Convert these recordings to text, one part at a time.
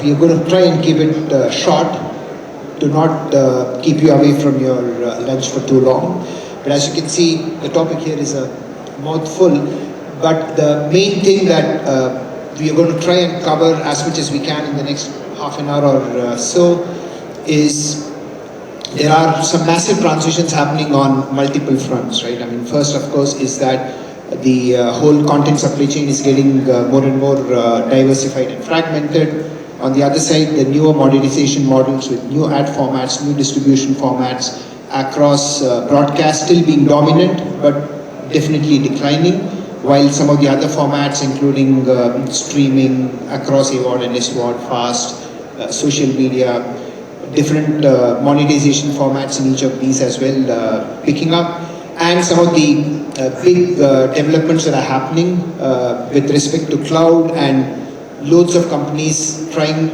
we are going to try and keep it short to not keep you away from your lunch for too long. But as you can see, the topic here is a mouthful. But the main thing that we are going to try and cover as much as we can in the next half an hour or so is there are some massive transitions happening on multiple fronts, right? I mean, first, of course, is that the whole content supply chain is getting more and more diversified and fragmented. On the other side, the newer monetization models with new ad formats, new distribution formats across broadcast still being dominant, but definitely declining, while some of the other formats, including streaming across AVOD and SVOD, FAST, social media, different monetization formats in each of these as well picking up, and some of the big developments that are happening with respect to cloud and loads of companies trying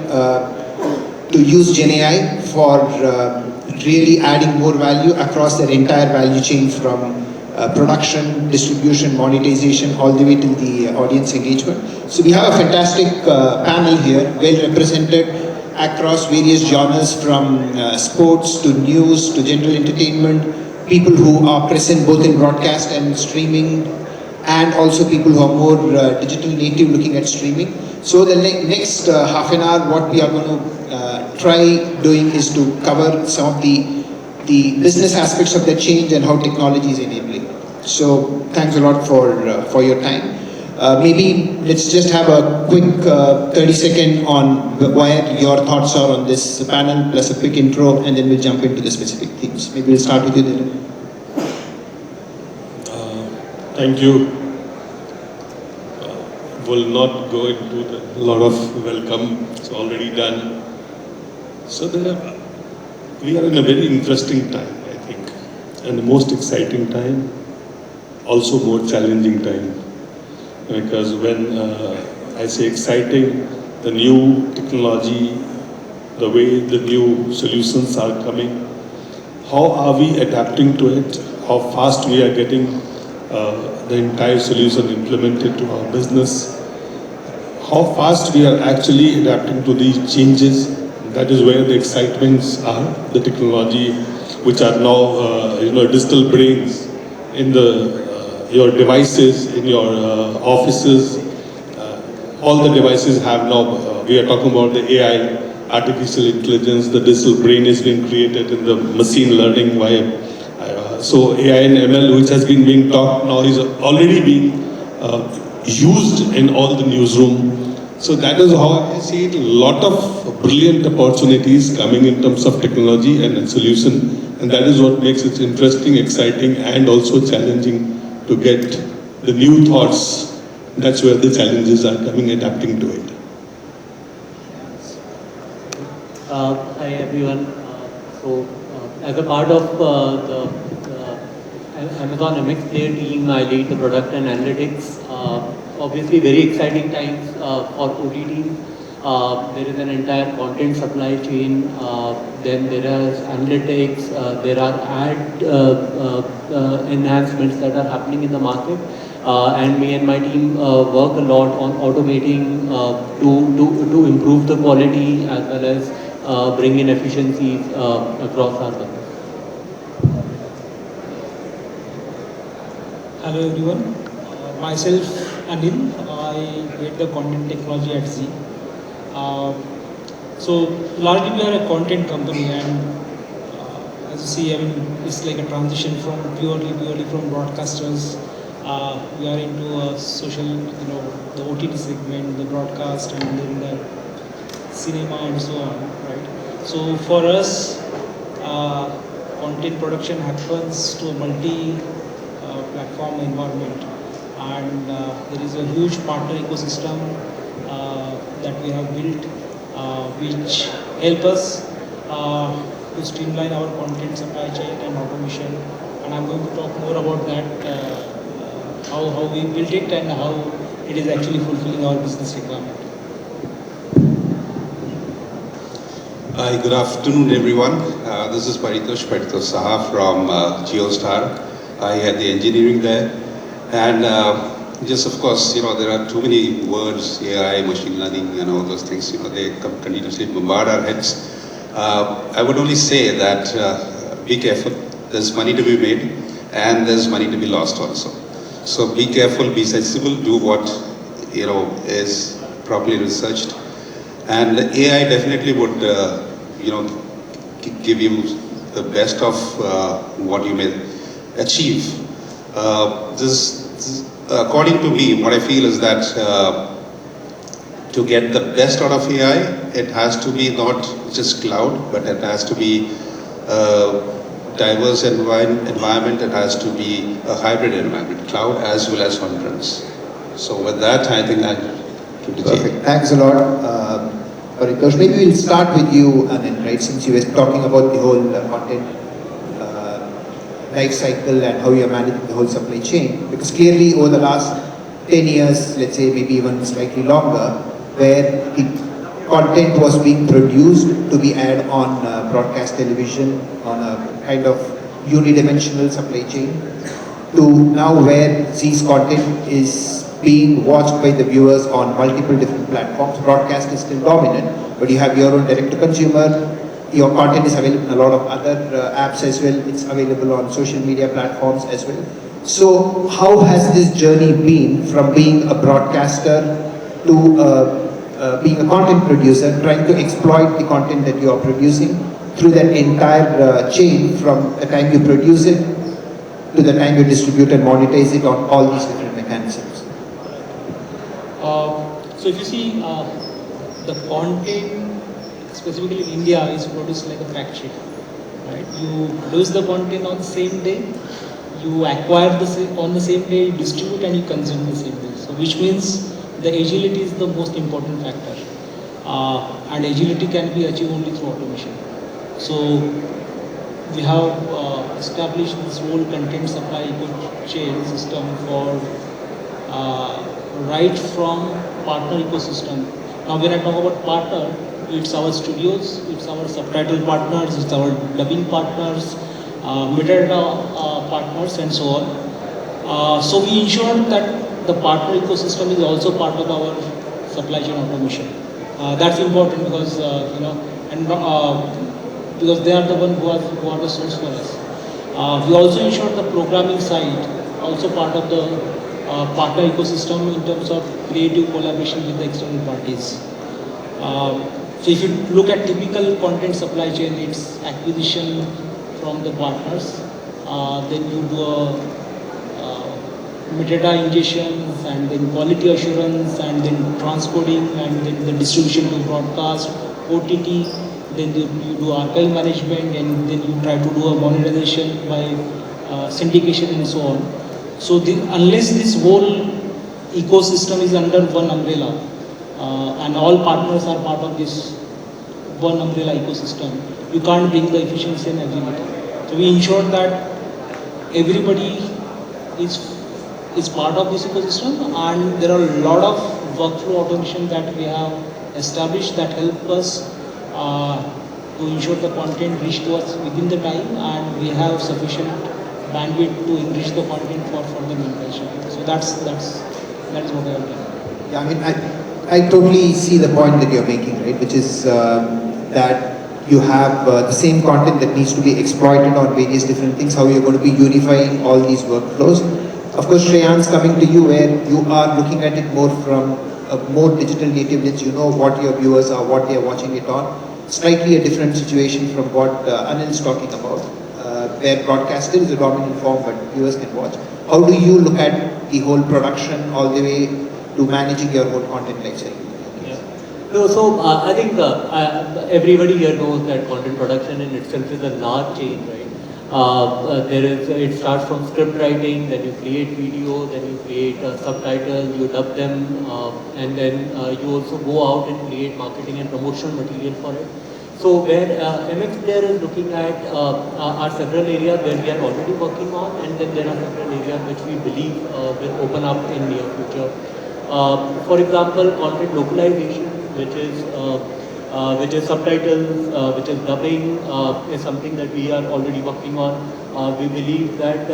to use GenAI for really adding more value across their entire value chain from production, distribution, monetization, all the way to the audience engagement. So we have a fantastic panel here, well represented across various genres, from sports to news to general entertainment, people who are present both in broadcast and streaming, and also people who are more digital native looking at streaming. So the next half an hour, what we are going to try doing is to cover some of the business aspects of the change and how technology is enabling. So thanks a lot for your time. Maybe let's just have a quick 30-second on where your thoughts are on this panel, plus a quick intro, and then we'll jump into the specific themes. Maybe we'll start with you, Dylan. Thank you. Will not go into a lot of welcome. It's already done. So we are in a very interesting time, I think, and the most exciting time, also more challenging time. Because when I say exciting, the new technology, the way the new solutions are coming, how are we adapting to it? How fast we are getting the entire solution implemented to our business? How fast we are actually adapting to these changes? That is where the excitements are. The technology, which are now digital brains in your devices, in your offices. All the devices have now, we are talking about the AI, artificial intelligence, the digital brain is being created in the machine learning via. So AI and ML, which has been being taught now, is already being used in all the newsroom. So that is how I see it. A lot of brilliant opportunities coming in terms of technology and solution. And that is what makes it interesting, exciting, and also challenging to get the new thoughts. That's where the challenges are coming, adapting to it. Hi everyone. As a part of the Amazon MX Player team, I lead the product and analytics. Obviously very exciting times for OTT. There is an entire content supply chain, then there is analytics, there are ad enhancements that are happening in the market. And me and my team work a lot on automating to improve the quality as well as bring in efficiencies across our business. Hello everyone, myself Anil, I head the content technology at Zee. So largely we are a content company, and as you see, I mean, it's like a transition from purely from broadcasters. We are into a social, the OTT segment, the broadcast, and then the cinema and so on, right? So for us, content production happens to a multi-platform environment, and there is a huge partner ecosystem that we have built, which help us to streamline our content supply chain and automation. And I'm going to talk more about that, how we built it and how it is actually fulfilling our business requirement. Hi, good afternoon everyone. This is Paritosh Saha from JioStar. I had the engineering there. And just of course, there are too many words, AI, machine learning, and all those things. They continuously bombard our heads. I would only say that be careful. There's money to be made, and there's money to be lost also. So be careful, be sensible, do what is properly researched, and AI definitely would give you the best of what you may achieve. According to me, what I feel is that to get the best out of AI, it has to be not just cloud, but it has to be diverse environment. It has to be a hybrid environment, cloud as well as on-premise. So with that, I think that to the Perfect. Thanks a lot, Paritosh. Maybe we'll start with you, Anand, right? Since you were talking about the whole content life cycle and how you're managing the whole supply chain. Because clearly over the last 10 years, let's say maybe even slightly longer, where the content was being produced to be aired on broadcast television on a kind of unidimensional supply chain, to now where Zee's content is being watched by the viewers on multiple different platforms. Broadcast is still dominant, but you have your own direct-to-consumer. Your content is available in a lot of other apps as well. It's available on social media platforms as well. So how has this journey been from being a broadcaster to being a content producer, trying to exploit the content that you are producing through that entire chain from the time you produce it to the time you distribute and monetize it on all these different mechanisms? So if you see the content, specifically in India, is produced like a fact sheet, right? You produce the content on the same day, you acquire on the same day, you distribute and you consume the same day. So which means the agility is the most important factor, and agility can be achieved only through automation. So we have established this whole content supply chain system for right from partner ecosystem. Now when I talk about partner, it's our studios, it's our subtitle partners, it's our dubbing partners, metadata partners and so on. So we ensure that the partner ecosystem is also part of our supply chain automation. That's important because because they are the one who are the source for us. We also ensure the programming side also part of the partner ecosystem in terms of creative collaboration with the external parties. So if you look at typical content supply chain, it's acquisition from the partners, then you do metadata ingestions, and then quality assurance, and then transcoding, and then the distribution to broadcast, OTT, then you do archive management, and then you try to do a monetization by syndication and so on. So unless this whole ecosystem is under one umbrella, and all partners are part of this one umbrella ecosystem, you can't bring the efficiency and agility. So we ensure that everybody is part of this ecosystem, and there are a lot of workflow automation that we have established that help us to ensure the content reach to us within the time, and we have sufficient bandwidth to enrich the content for further monetization. So that is what I have done. Yeah, I mean, I totally see the point that you're making, right? Which is that you have the same content that needs to be exploited on various different things, how you're going to be unifying all these workflows. Of course, Shreyan's coming to you where you are looking at it more from a more digital native lens. You know what your viewers are, what they are watching it on. Slightly a different situation from what Anil's talking about, where broadcaster is a dominant form, but viewers can watch. How do you look at the whole production all the way to managing your whole content lifecycle? No, so I think everybody here knows that content production in itself is a large chain, right? It starts from script writing, then you create video, then you create subtitles, you dub them, and then you also go out and create marketing and promotional material for it. So where MX Player is looking at are several areas where we are already working on, and then there are several areas which we believe will open up in near future. For example, content localization, which is subtitles, which is dubbing, is something that we are already working on. We believe that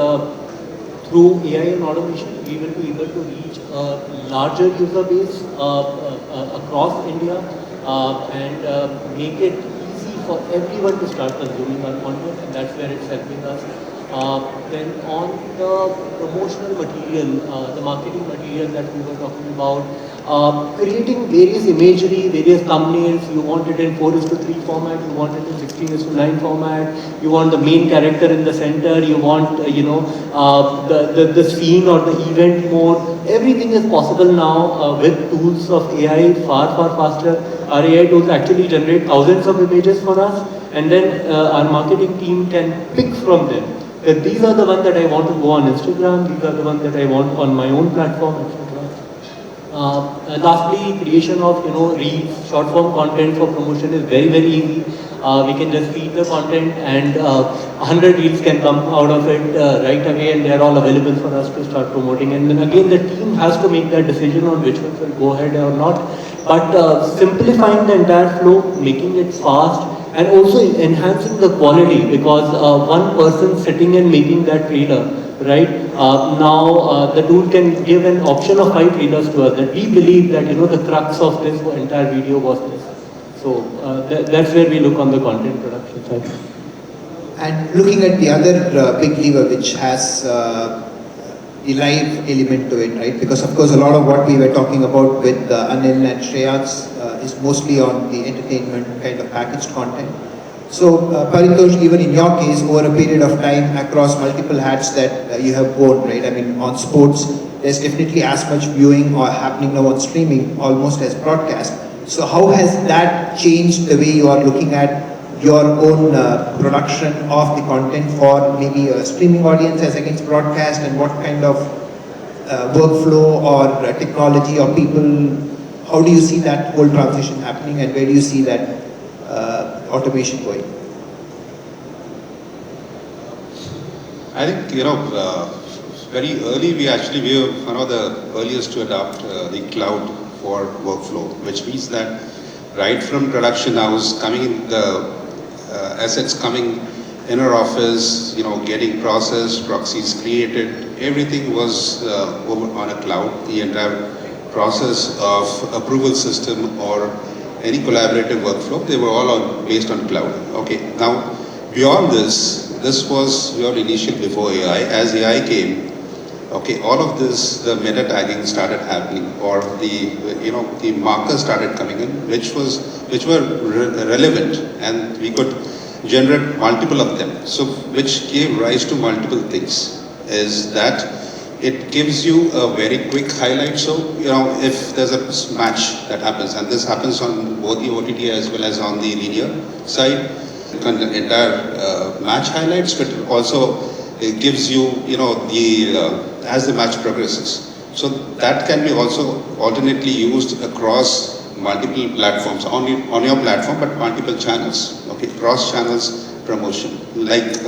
through AI and automation, we will be able to reach a larger user base across India and make it easy for everyone to start consuming our content, and that's where it's helping us. Then on the promotional material, the marketing material that we were talking about, creating various imagery, various thumbnails. You want it in 4:3 format, you want it in 16:9 format, you want the main character in the center, you want the scene or the event mode. Everything is possible now with tools of AI far faster. Our AI tools actually generate thousands of images for us, and then our marketing team can pick from them. These are the ones that I want to go on Instagram, these are the ones that I want on my own platform, etc. Lastly, creation of reels, short form content for promotion is very easy. We can just feed the content and 100 reels can come out of it right away, and they are all available for us to start promoting. And then again, the team has to make that decision on which ones will go ahead or not. But simplifying the entire flow, making it fast, and also enhancing the quality, because one person sitting and making that trailer, right? Now the tool can give an option of 5 trailers to us, that we believe that the crux of this entire video was this. So that's where we look on the content production side. And looking at the other big lever which has the live element to it, right? Because of course a lot of what we were talking about with Anil and Shreyans is mostly on the entertainment kind of packaged content. So Paritosh, even in your case, over a period of time across multiple hats that you have worn, right? I mean, on sports, there's definitely as much viewing or happening now on streaming almost as broadcast. So how has that changed the way you are looking at your own production of the content for maybe a streaming audience as against broadcast, and what kind of workflow or technology or people, how do you see that whole transition happening, and where do you see that automation going? I think, very early we were one of the earliest to adopt the cloud for workflow, which means that right from production house coming in, the assets coming in our office, getting processed, proxies created, everything was over on a cloud. The entire process of approval system or any collaborative workflow, they were all based on cloud. Okay, now beyond this was your initial before AI. As AI came, okay, all of this, the meta tagging started happening, or the markers started coming in, which were relevant, and we could generate multiple of them. So which gave rise to multiple things, is that it gives you a very quick highlight. So, if there's a match that happens, and this happens on both the OTT as well as on the linear side, the entire match highlights, but also it gives you, as the match progresses. So that can be also alternately used across multiple platforms, on your platform, but multiple channels, okay, cross channels promotion. Like,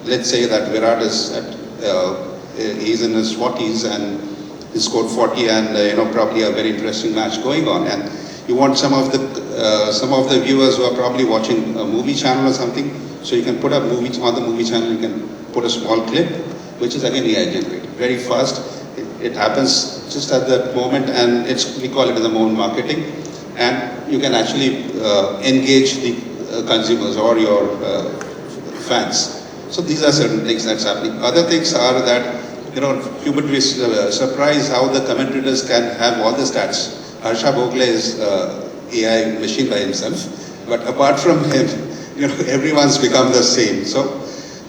let's say that Virat is he's in his 40s and he scored 40, and probably a very interesting match going on, and you want some of the viewers who are probably watching a movie channel or something, so you can put a movie on the movie channel, you can put a small clip, which is again AI generated, very fast. It happens just at that moment, and we call it in the moment marketing, and you can actually engage the consumers or your fans. So these are certain things that's happening. Other things are that, you would be surprised how the commentators can have all the stats. Harsha Bhogle is AI machine by himself, but apart from him, everyone's become the same. So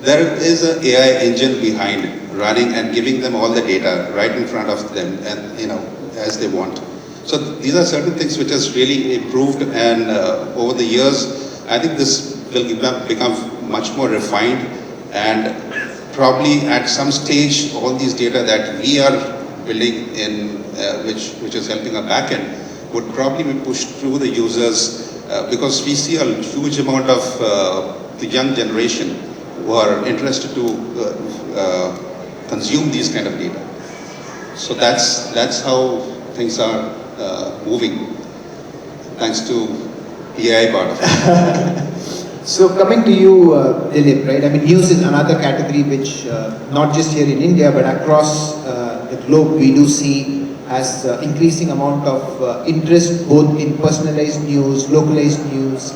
there is an AI engine behind it, running and giving them all the data right in front of them, and as they want. So these are certain things which has really improved, and over the years, I think this will become much more refined, and probably at some stage, all these data that we are building in, which is helping our backend, would probably be pushed through the users, because we see a huge amount of the young generation who are interested to consume these kind of data. So that's how things are moving, thanks to AI part of it. So coming to you, Dilip, right? I mean, news is another category which, not just here in India, but across the globe, we do see as increasing amount of interest both in personalized news, localized news,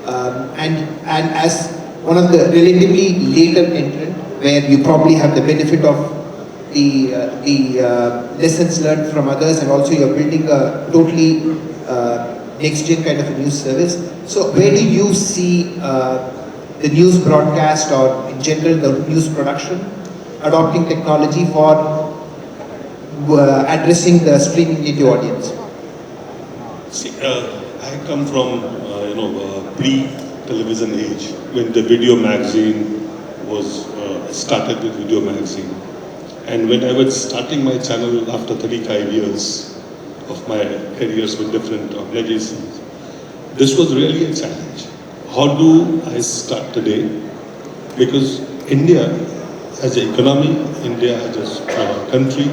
and as one of the relatively later entrant, where you probably have the benefit of the lessons learned from others, and also you're building a totally next gen kind of a news service. So where do you see the news broadcast, or in general the news production, adopting technology for addressing the streaming native audience? See, I come from pre-television age when the video magazine was started with video magazine, and when I was starting my channel after 35 years of my careers with different organizations, this was really a challenge. How do I start today? Because India as an economy, India as a country,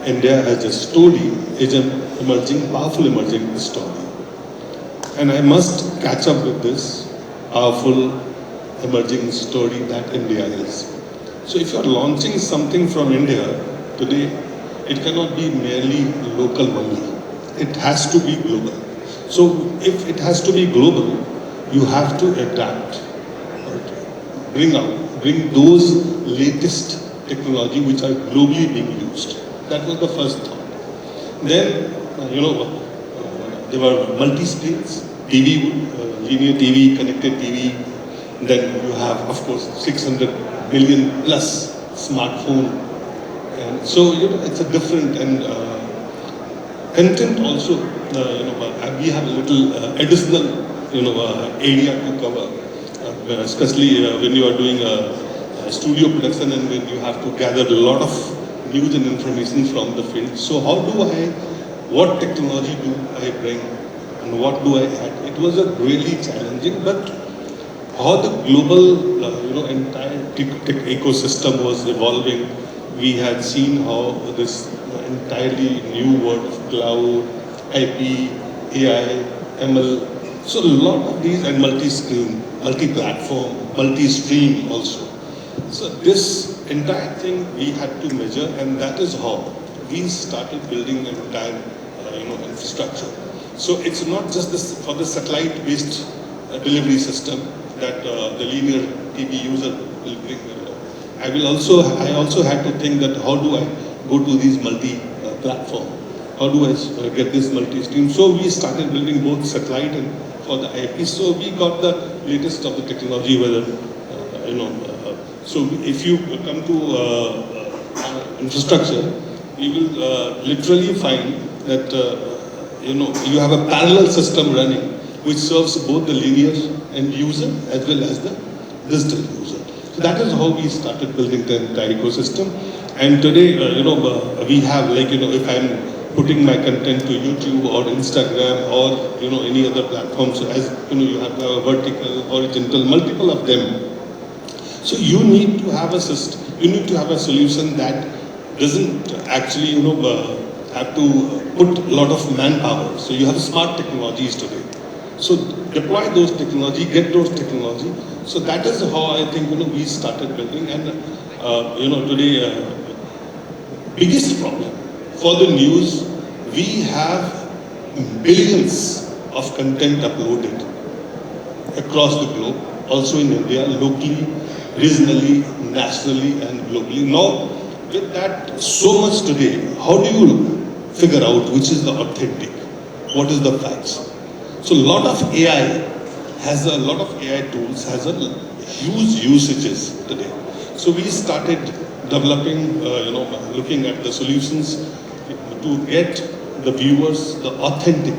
India as a story is an emerging, powerful emerging story. And I must catch up with this powerful emerging story that India is. So if you are launching something from India today, it cannot be merely local only. It has to be global. So if it has to be global, you have to adapt, bring those latest technology which are globally being used. That was the first thought. Then, there were multi-screens, TV, linear TV, connected TV. Then you have, of course, 600 million plus smartphone. And so, it's a different, and content also, we have a little additional, area to cover, especially when you are doing a studio production and when you have to gather a lot of news and information from the field. So what technology do I bring and what do I add? It was a really challenging, but how the global, entire tech ecosystem was evolving, we had seen how this entirely new world of cloud, IP, AI, ML, so a lot of these, and multi-screen, multi-platform, multi-stream also. So this entire thing we had to measure, and that is how we started building an entire, infrastructure. So it's not just this for the satellite-based delivery system that the linear TV user will bring. I also had to think that how do I go to these multi-platform? How do I get this multi-stream? So we started building both satellite and for the IP. So we got the latest of the technology, whether, so if you come to infrastructure, you will literally find that, you have a parallel system running which serves both the linear end user as well as the digital user. So that is how we started building the entire ecosystem. And today, we have, if I'm putting my content to YouTube or Instagram or, any other platform, so as, you have a vertical, horizontal, multiple of them. So you need to have a system, you need to have a solution that doesn't actually, have to put a lot of manpower. So you have smart technologies today. So deploy those technology, get those technology. So that is how I think, we started building. And, today, biggest problem for the news, we have billions of content uploaded across the globe, also in India, locally, regionally, nationally, and globally. Now, with that so much today, how do you figure out which is the authentic? What is the facts? So a lot of AI tools has a huge usages today. So we started developing, looking at the solutions to get the viewers the authentic,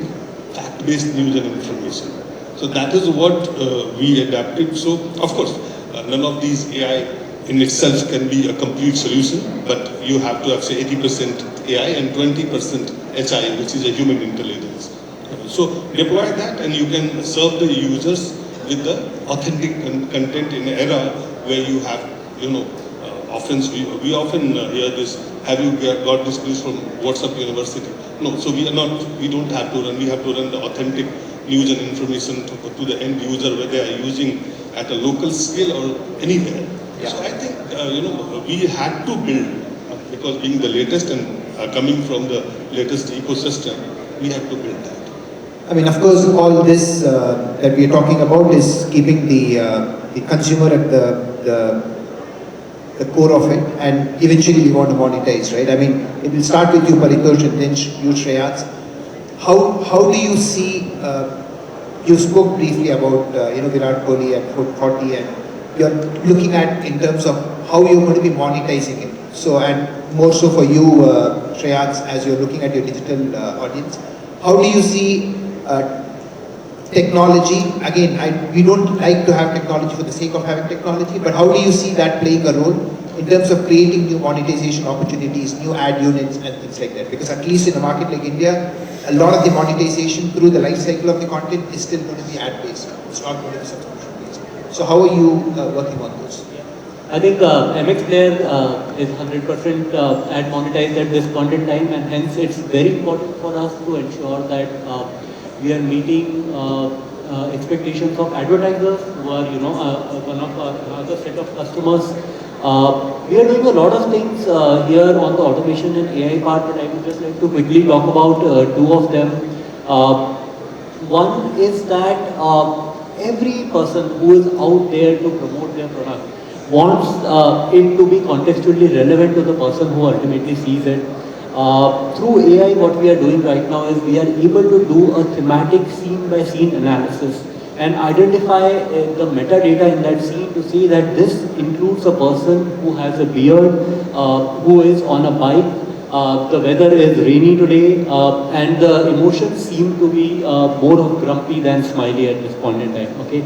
fact-based news and information. So that is what we adapted. So of course, none of these AI in itself can be a complete solution, but you have to have say 80% AI and 20% HI, which is a human intelligence. So deploy that and you can serve the users with the authentic content in an era where you have, we often hear this, have you got this news from WhatsApp University? No, so we don't have to run, we have to run the authentic news and information to the end user, whether they are using at a local scale or anywhere. Yeah. So I think, we had to build, because being the latest and coming from the latest ecosystem, we had to build that. I mean, of course, all this that we are talking about is keeping the consumer at the core of it, and eventually we want to monetize, right? I mean, it will start with you, Paritosh, and then you, Shreyas. How do you see? You spoke briefly about Virat Kohli and 40, and you're looking at in terms of how you're going to be monetizing it. So, and more so for you, Shreyas, as you're looking at your digital audience, how do you see technology? Again, we don't like to have technology for the sake of having technology, but how do you see that playing a role in terms of creating new monetization opportunities, new ad units and things like that? Because at least in a market like India, a lot of the monetization through the life cycle of the content is still going to be ad based. It's not going to be subscription based. So how are you working on those? I think MX Player is 100% ad monetized at this point in time, and hence it's very important for us to ensure that we are meeting expectations of advertisers who are, one of our other set of customers. We are doing a lot of things here on the automation and AI part, but I would just like to quickly talk about two of them. One is that every person who is out there to promote their product wants it to be contextually relevant to the person who ultimately sees it. Through AI, what we are doing right now is we are able to do a thematic scene-by-scene analysis and identify the metadata in that scene to see that this includes a person who has a beard, who is on a bike, the weather is rainy today, and the emotions seem to be more of grumpy than smiley at this point in time. Okay,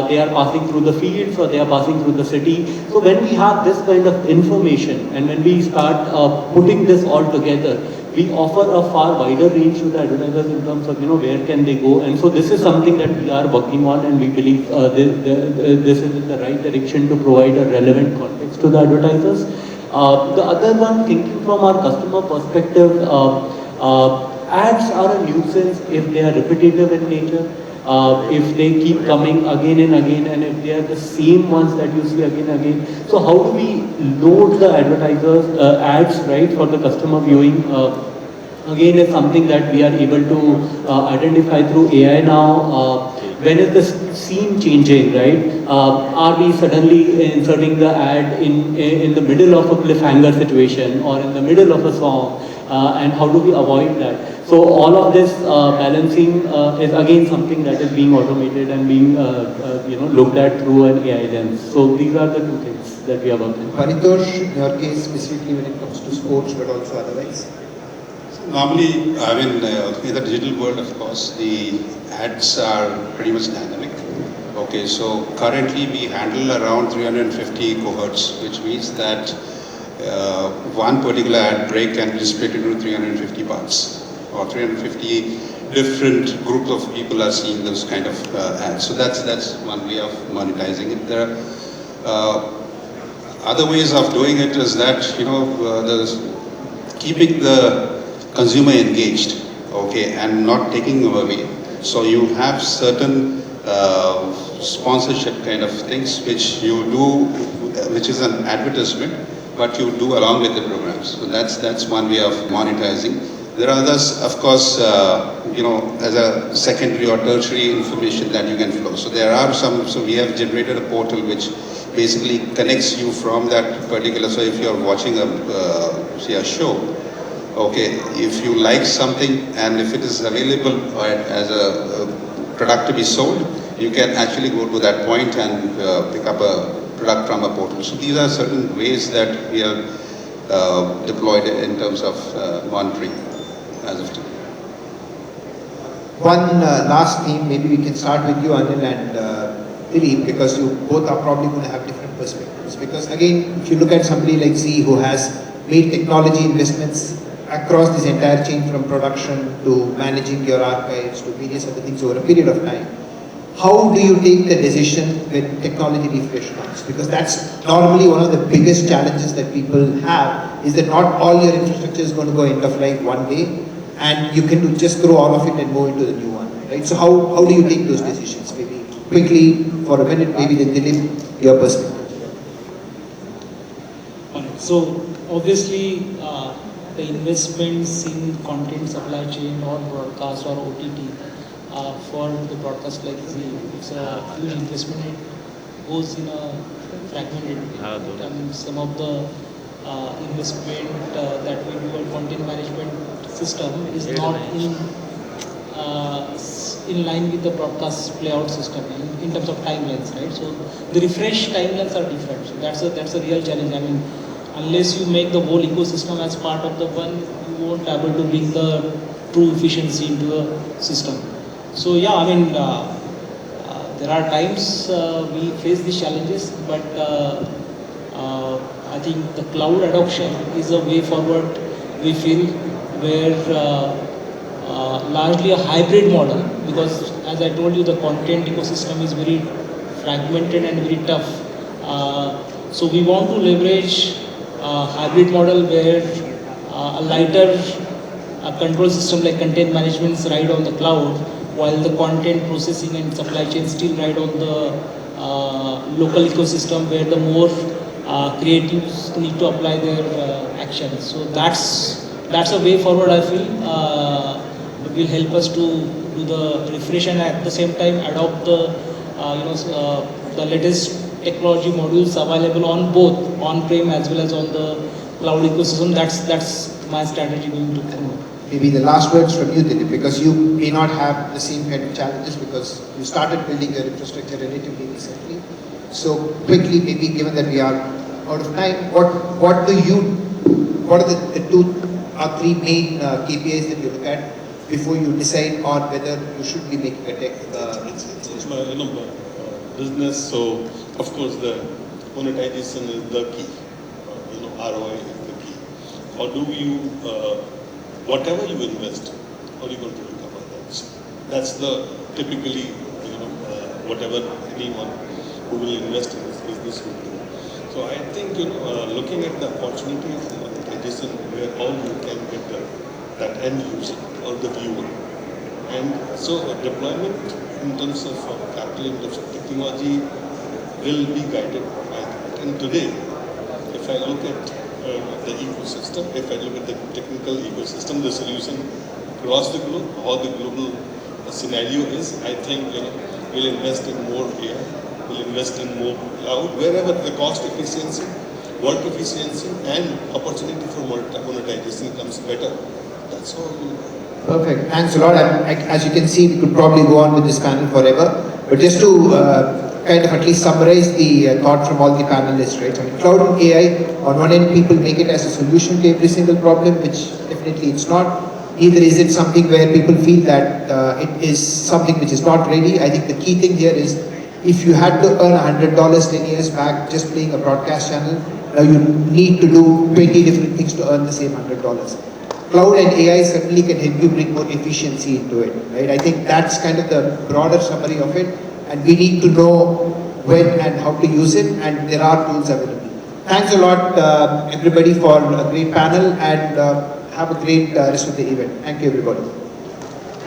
they are passing through the fields or they are passing through the city. So when we have this kind of information and when we start putting this all together, we offer a far wider range to the advertisers in terms of where can they go, and so this is something that we are working on, and we believe this is in the right direction to provide a relevant context to the advertisers. The other one, thinking from our customer perspective, ads are a nuisance if they are repetitive in nature, if they keep coming again and again, and if they are the same ones that you see again and again. So how do we load the advertisers ads right for the customer viewing? Again, is something that we are able to identify through AI now. When is the scene changing, right? Are we suddenly inserting the ad in the middle of a cliffhanger situation or in the middle of a song? And how do we avoid that? So all of this balancing is again something that is being automated and being looked at through an AI lens. So these are the two things that we are working on. Paritosh, in your case, specifically when it comes to sports, but also otherwise? Normally, I mean, in the digital world, of course, the ads are pretty much dynamic. Okay, so currently we handle around 350 cohorts, which means that one particular ad break can be split into 350 parts, or 350 different groups of people are seeing those kind of ads. So that's one way of monetizing it. There are other ways of doing it is that there's keeping the consumer engaged, okay, and not taking them away. So you have certain sponsorship kind of things which you do, which is an advertisement, but you do along with the programs. So that's one way of monetizing. There are others, of course, as a secondary or tertiary information that you can flow. So there are some. So we have generated a portal which basically connects you from that particular. So if you are watching a show. Okay, if you like something and if it is available as a product to be sold, you can actually go to that point and pick up a product from a portal. So these are certain ways that we have deployed in terms of monitoring as of today. One last theme, maybe we can start with you, Anil and Dilip, because you both are probably going to have different perspectives. Because again, if you look at somebody like Z who has made technology investments across this entire chain from production to managing your archives to various other things over a period of time, how do you take the decision when technology refresh comes? Because that's normally one of the biggest challenges that people have, is that not all your infrastructure is going to go end of life one day, and you can just throw all of it and go into the new one, right? right? So how do you take those decisions? Maybe quickly for a minute, maybe then Dilip, your perspective. So obviously, the investments in content supply chain or broadcast or OTT for the broadcast like Zee, it's a huge investment. It goes in a fragmented way. And some of the investment that we do on content management system is not in line with the broadcast playout system in terms of timelines, right? So the refresh timelines are different. So that's a real challenge. I mean, unless you make the whole ecosystem as part of the one, you won't be able to bring the true efficiency into the system. So yeah, I mean, there are times we face these challenges, but I think the cloud adoption is a way forward. We feel where largely a hybrid model, because as I told you, the content ecosystem is very fragmented and very tough. So we want to leverage a hybrid model where a lighter control system like content management is ride on the cloud, while the content processing and supply chain still ride on the local ecosystem where the more creatives need to apply their actions. So that's a way forward, I feel. Will help us to do the refresh and at the same time adopt the the latest technology modules available on both on-prem as well as on the cloud ecosystem. That's my strategy going to follow. Maybe the last words from you, Dilip, because you may not have the same kind of challenges because you started building your infrastructure relatively recently. So quickly, maybe given that we are out of time, what are the 2 or 3 main KPIs that you look at before you decide on whether you should be making a tech It's my business, so of course the monetization is the key. ROI is the key. How do you, whatever you invest, how are you going to recover that? That's the typically, whatever anyone who will invest in this business will do. So I think, looking at the opportunity of monetization where all you can get that end user or the viewer. And so deployment in terms of capital, in terms of technology will be guided by that. And today, if I look at the ecosystem, if I look at the technical ecosystem, the solution across the globe, how the global scenario is, I think we'll invest in more AI, we'll invest in more cloud, wherever the cost efficiency, work efficiency, and opportunity for monetization comes better. That's all. Perfect. Thanks a lot. As you can see, we could probably go on with this panel forever. But just to kind of at least summarize the thought from all the panelists, right? I mean, cloud and AI, on one end, people make it as a solution to every single problem, which definitely it's not. Neither is it something where people feel that it is something which is not ready. I think the key thing here is if you had to earn $100 10 years back just playing a broadcast channel, now you need to do 20 different things to earn the same $100. Cloud and AI certainly can help you bring more efficiency into it, right? I think that's kind of the broader summary of it, and we need to know when and how to use it, and there are tools available. Thanks a lot, everybody, for a great panel, and have a great rest of the event. Thank you, everybody.